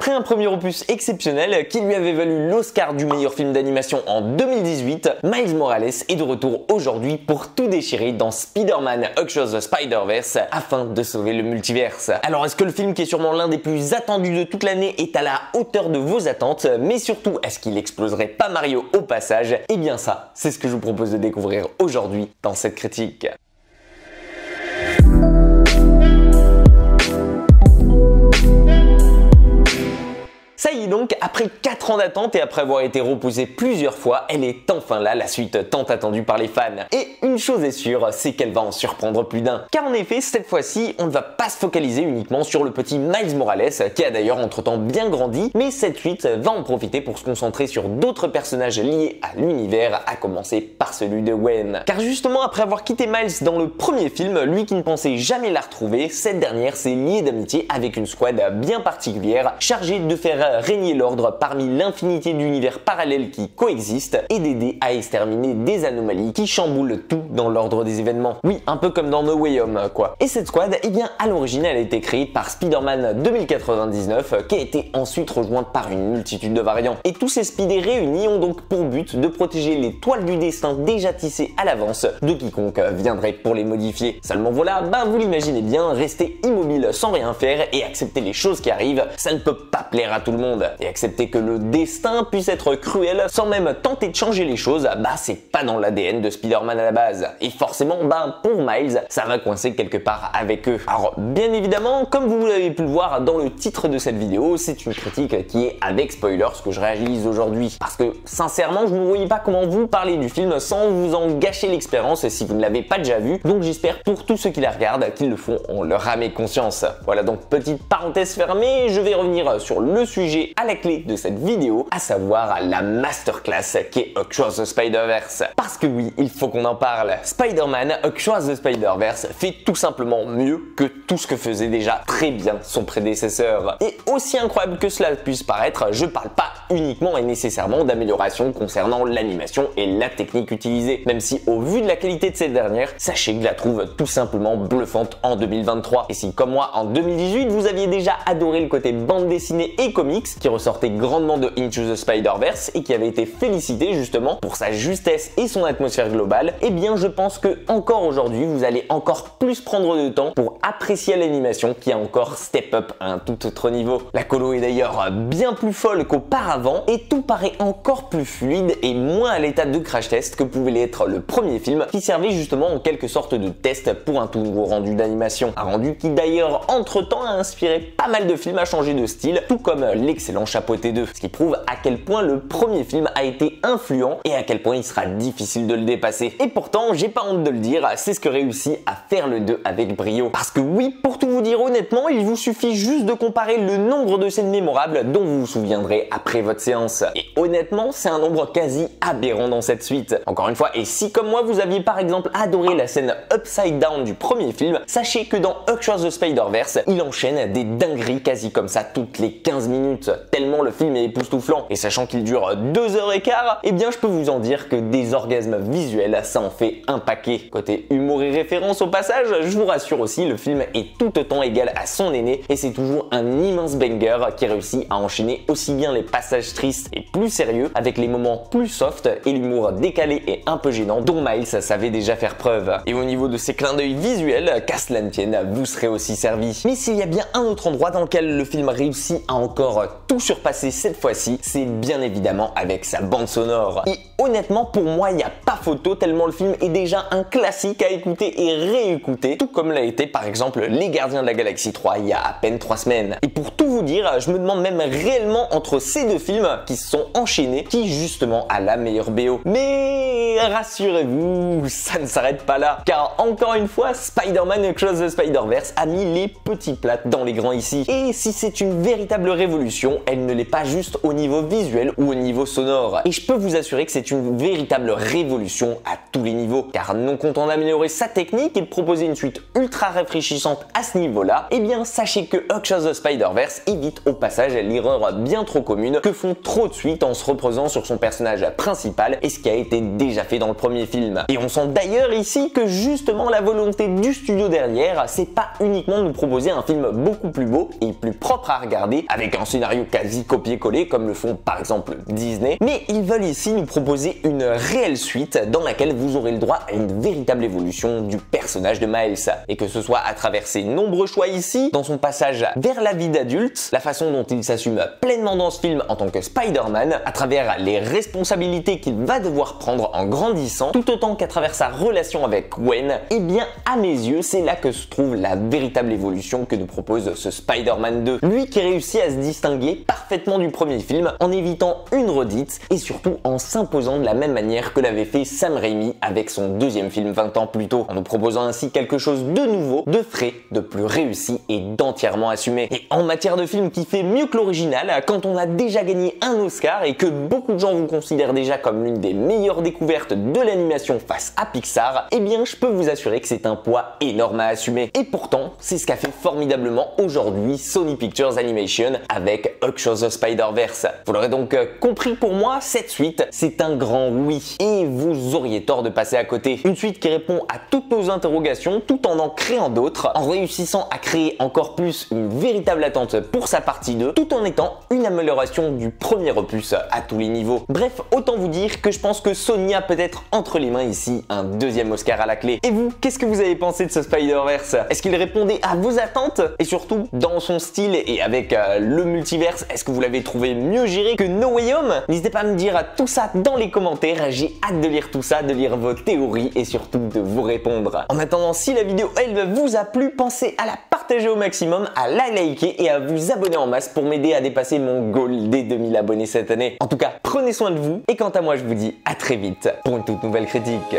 Après un premier opus exceptionnel qui lui avait valu l'Oscar du meilleur film d'animation en 2018, Miles Morales est de retour aujourd'hui pour tout déchirer dans Spider-Man Across the Spider-Verse afin de sauver le multiverse. Alors est-ce que le film, qui est sûrement l'un des plus attendus de toute l'année, est à la hauteur de vos attentes, mais surtout est-ce qu'il exploserait pas Mario au passage? Eh bien ça, c'est ce que je vous propose de découvrir aujourd'hui dans cette critique. Ça y est donc, après 4 ans d'attente et après avoir été repoussée plusieurs fois, elle est enfin là, la suite tant attendue par les fans. Et une chose est sûre, c'est qu'elle va en surprendre plus d'un. Car en effet, cette fois-ci, on ne va pas se focaliser uniquement sur le petit Miles Morales, qui a d'ailleurs entre-temps bien grandi, mais cette suite va en profiter pour se concentrer sur d'autres personnages liés à l'univers, à commencer par celui de Gwen. Car justement, après avoir quitté Miles dans le premier film, lui qui ne pensait jamais la retrouver, cette dernière s'est liée d'amitié avec une squad bien particulière, chargée de faire régner l'ordre parmi l'infinité d'univers parallèles qui coexistent et d'aider à exterminer des anomalies qui chamboulent tout dans l'ordre des événements. Oui, un peu comme dans No Way Home, quoi. Et cette squad, eh bien, à l'origine, elle a été créée par Spider-Man 2099, qui a été ensuite rejointe par une multitude de variants. Et tous ces Spidey réunis ont donc pour but de protéger les toiles du destin déjà tissées à l'avance de quiconque viendrait pour les modifier. Seulement voilà, vous l'imaginez bien, rester immobile sans rien faire et accepter les choses qui arrivent, ça ne peut pas plaire à tout le monde. Et accepter que le destin puisse être cruel sans même tenter de changer les choses, c'est pas dans l'ADN de Spider-Man à la base. Et forcément, pour Miles, ça va coincer quelque part avec eux. Alors bien évidemment, comme vous l'avez pu le voir dans le titre de cette vidéo, c'est une critique qui est avec spoilers que je réalise aujourd'hui. Parce que sincèrement, je ne voyais pas comment vous parler du film sans vous en gâcher l'expérience si vous ne l'avez pas déjà vu. Donc j'espère pour tous ceux qui la regardent qu'ils le font en leur âme et conscience. Voilà, donc petite parenthèse fermée, je vais revenir sur le sujet à la clé de cette vidéo, à savoir la masterclass qui est Across the Spider-Verse. Parce que oui, il faut qu'on en parle. Spider-Man Across the Spider-Verse fait tout simplement mieux que tout ce que faisait déjà très bien son prédécesseur. Et aussi incroyable que cela puisse paraître, je parle pas uniquement et nécessairement d'amélioration concernant l'animation et la technique utilisée. Même si au vu de la qualité de cette dernière, sachez que je la trouve tout simplement bluffante en 2023. Et si comme moi en 2018, vous aviez déjà adoré le côté bande dessinée et comics, qui ressortait grandement de Into the Spider-Verse et qui avait été félicité justement pour sa justesse et son atmosphère globale, eh bien je pense que encore aujourd'hui vous allez encore plus prendre de temps pour apprécier l'animation qui a encore step up à un tout autre niveau. La colo est d'ailleurs bien plus folle qu'auparavant et tout paraît encore plus fluide et moins à l'état de crash test que pouvait l'être le premier film, qui servait justement en quelque sorte de test pour un tout nouveau rendu d'animation. Un rendu qui d'ailleurs entre temps a inspiré pas mal de films à changer de style, tout comme l'excellent Chapeauté 2, ce qui prouve à quel point le premier film a été influent et à quel point il sera difficile de le dépasser. Et pourtant, j'ai pas honte de le dire, c'est ce que réussit à faire le 2 avec brio. Parce que oui, pour tout vous dire honnêtement, il vous suffit juste de comparer le nombre de scènes mémorables dont vous vous souviendrez après votre séance. Et honnêtement, c'est un nombre quasi aberrant dans cette suite. Encore une fois, et si comme moi vous aviez par exemple adoré la scène Upside Down du premier film, sachez que dans Across the Spider-Verse, il enchaîne des dingueries quasi comme ça toutes les 15 minutes. Tellement le film est époustouflant. Et sachant qu'il dure 2h15, eh bien je peux vous en dire que des orgasmes visuels, ça en fait un paquet. Côté humour et référence au passage, je vous rassure aussi, le film est tout autant égal à son aîné et c'est toujours un immense banger qui réussit à enchaîner aussi bien les passages tristes et plus sérieux avec les moments plus soft et l'humour décalé et un peu gênant dont Miles savait déjà faire preuve. Et au niveau de ces clins d'œil visuels, qu'à cela ne tienne, vous serez aussi servi. Mais s'il y a bien un autre endroit dans lequel le film réussit à encore tout surpasser cette fois-ci, c'est bien évidemment avec sa bande sonore. Et honnêtement, pour moi, il n'y a pas photo tellement le film est déjà un classique à écouter et réécouter, tout comme l'a été par exemple Les Gardiens de la Galaxie 3 il y a à peine 3 semaines. Et pour tout vous dire, je me demande même réellement entre ces deux films qui se sont enchaînés, qui justement a la meilleure BO. Mais rassurez-vous, ça ne s'arrête pas là, car encore une fois, Spider-Man Across the Spider-Verse a mis les petits plats dans les grands ici. Et si c'est une véritable révolution, elle ne l'est pas juste au niveau visuel ou au niveau sonore. Et je peux vous assurer que c'est une véritable révolution à tous les niveaux, car non content d'améliorer sa technique et de proposer une suite ultra rafraîchissante à ce niveau-là, eh bien sachez que Across the Spider-Verse évite au passage l'erreur bien trop commune que font trop de suites en se reposant sur son personnage principal et ce qui a été déjà fait dans le premier film. Et on sent d'ailleurs ici que justement la volonté du studio derrière, c'est pas uniquement de nous proposer un film beaucoup plus beau et plus propre à regarder, avec un scénario quasi copier-coller comme le font par exemple Disney, mais ils veulent ici nous proposer une réelle suite dans laquelle vous aurez le droit à une véritable évolution du personnage de Miles, et que ce soit à travers ses nombreux choix ici, dans son passage vers la vie d'adulte, la façon dont il s'assume pleinement dans ce film en tant que Spider-Man, à travers les responsabilités qu'il va devoir prendre en grandissant, tout autant qu'à travers sa relation avec Gwen, et bien à mes yeux c'est là que se trouve la véritable évolution que nous propose ce Spider-Man 2. Lui qui réussit à se distinguer parfaitement du premier film en évitant une redite et surtout en s'imposant de la même manière que l'avait fait Sam Raimi avec son deuxième film 20 ans plus tôt, en nous proposant ainsi quelque chose de nouveau, de frais, de plus réussi et d'entièrement assumé. Et en matière de film qui fait mieux que l'original, quand on a déjà gagné un Oscar et que beaucoup de gens vous considèrent déjà comme l'une des meilleures découvertes de l'animation face à Pixar, eh bien je peux vous assurer que c'est un poids énorme à assumer. Et pourtant, c'est ce qu'a fait formidablement aujourd'hui Sony Pictures Animation avec Across the Spider-Verse. Vous l'aurez donc compris, pour moi, cette suite, c'est un grand oui. Et vous auriez tort de passer à côté. Une suite qui répond à toutes nos interrogations tout en créant d'autres, en réussissant à créer encore plus une véritable attente pour sa partie 2, tout en étant une amélioration du premier opus à tous les niveaux. Bref, autant vous dire que je pense que Sony a peut-être entre les mains ici un deuxième Oscar à la clé. Et vous, qu'est-ce que vous avez pensé de ce Spider-Verse? Est-ce qu'il répondait à vos attentes? Et surtout, dans son style et avec le multiverse, est-ce que vous l'avez trouvé mieux géré que No Way Home? N'hésitez pas à me dire tout ça dans les commentaires, j'ai hâte de lire tout ça, de lire vos théories et surtout de vous répondre. En attendant, si la vidéo elle vous a plu, pensez à la partager au maximum, à la liker et à vous abonner en masse pour m'aider à dépasser mon goal des 2000 abonnés cette année. En tout cas, prenez soin de vous et quant à moi je vous dis à très vite pour une toute nouvelle critique.